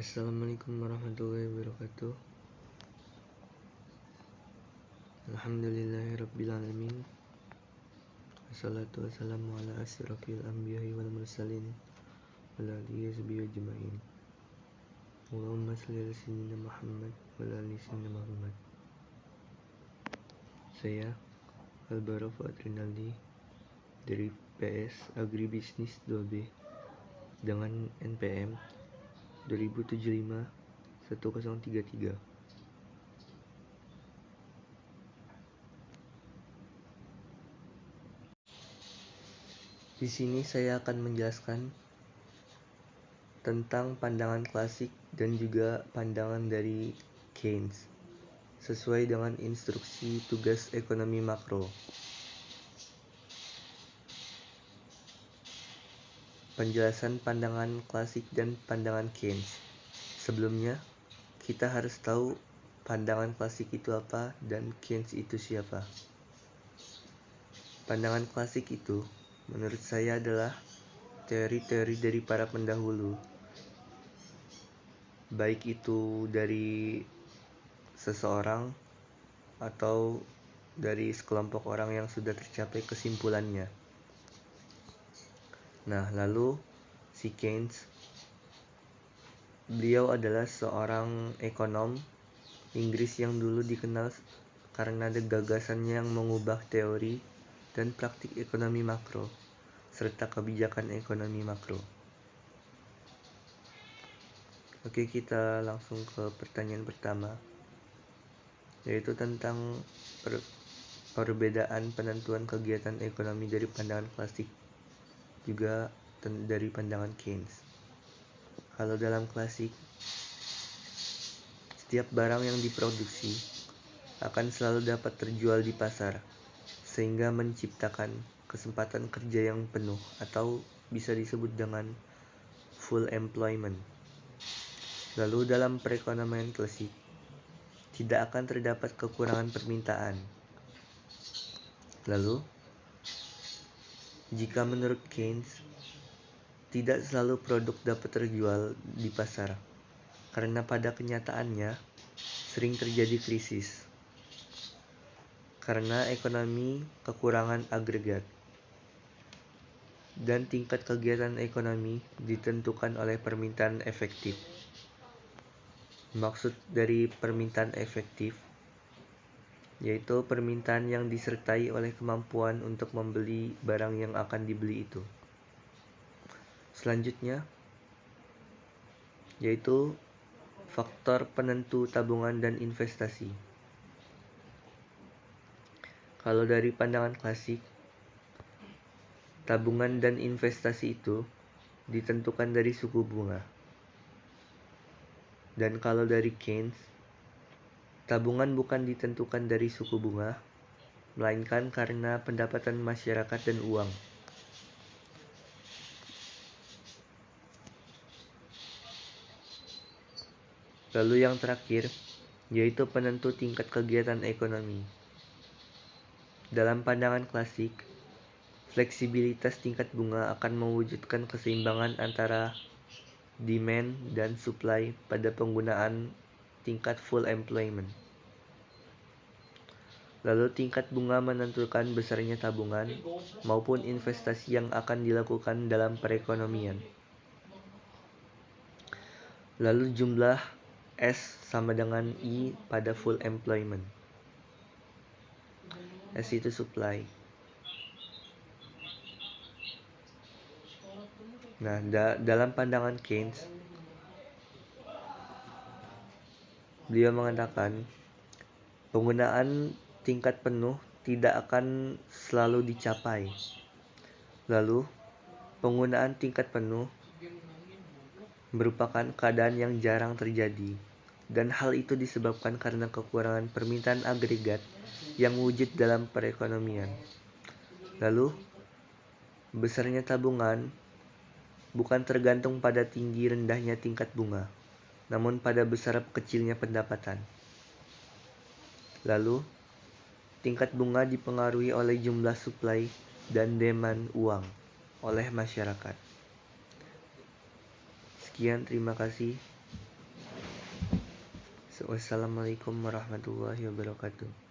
Assalamualaikum warahmatullahi wabarakatuh. Alhamdulillahirrabbilalamin. Wassalatu wassalamu ala asyrafil anbiya'i wal mursalin wa ala alihi washabihi ajma'in. Allahumma shalli ala sayyidina Muhammad wa ala ali sayyidina Muhammad. Saya Alvaro Fuad Rinaldi dari PS Agribisnis 2B dengan NPM 2075-1033. Di sini saya akan menjelaskan tentang pandangan klasik dan juga pandangan dari Keynes sesuai dengan instruksi tugas ekonomi makro. Penjelasan pandangan klasik dan pandangan Keynes. Sebelumnya, kita harus tahu pandangan klasik itu apa dan Keynes itu siapa. Pandangan klasik itu menurut saya adalah teori-teori dari para pendahulu, baik itu dari seseorang atau dari sekelompok orang yang sudah tercapai kesimpulannya. Nah, lalu si Keynes, beliau adalah seorang ekonom Inggris yang dulu dikenal karena ada gagasannya yang mengubah teori dan praktik ekonomi makro serta kebijakan ekonomi makro. Oke, kita langsung ke pertanyaan pertama, yaitu tentang perbedaan penentuan kegiatan ekonomi dari pandangan klasik juga dari pandangan Keynes. Kalau dalam klasik, setiap barang yang diproduksi akan selalu dapat terjual di pasar, sehingga menciptakan kesempatan kerja yang penuh atau bisa disebut dengan full employment. Lalu dalam perekonomian klasik, tidak akan terdapat kekurangan permintaan. Lalu, jika menurut Keynes, tidak selalu produk dapat terjual di pasar, karena pada kenyataannya sering terjadi krisis, karena ekonomi kekurangan agregat, dan tingkat kegiatan ekonomi ditentukan oleh permintaan efektif. Maksud dari permintaan efektif yaitu permintaan yang disertai oleh kemampuan untuk membeli barang yang akan dibeli itu. Selanjutnya, yaitu faktor penentu tabungan dan investasi. Kalau dari pandangan klasik, tabungan dan investasi itu ditentukan dari suku bunga. Dan kalau dari Keynes, tabungan bukan ditentukan dari suku bunga, melainkan karena pendapatan masyarakat dan uang. Lalu yang terakhir, yaitu penentu tingkat kegiatan ekonomi. Dalam pandangan klasik, fleksibilitas tingkat bunga akan mewujudkan keseimbangan antara demand dan supply pada penggunaan tingkat full employment. Lalu tingkat bunga menentukan besarnya tabungan maupun investasi yang akan dilakukan dalam perekonomian. Lalu jumlah S sama dengan I pada full employment. S itu supply. Nah, dalam pandangan Keynes, beliau mengatakan penggunaan tingkat penuh tidak akan selalu dicapai. Lalu, penggunaan tingkat penuh merupakan keadaan yang jarang terjadi, dan hal itu disebabkan karena kekurangan permintaan agregat yang wujud dalam perekonomian. Lalu, besarnya tabungan bukan tergantung pada tinggi rendahnya tingkat bunga, namun pada besar kecilnya pendapatan. Lalu, tingkat bunga dipengaruhi oleh jumlah supply dan demand uang oleh masyarakat. Sekian, terima kasih. Wassalamualaikum warahmatullahi wabarakatuh.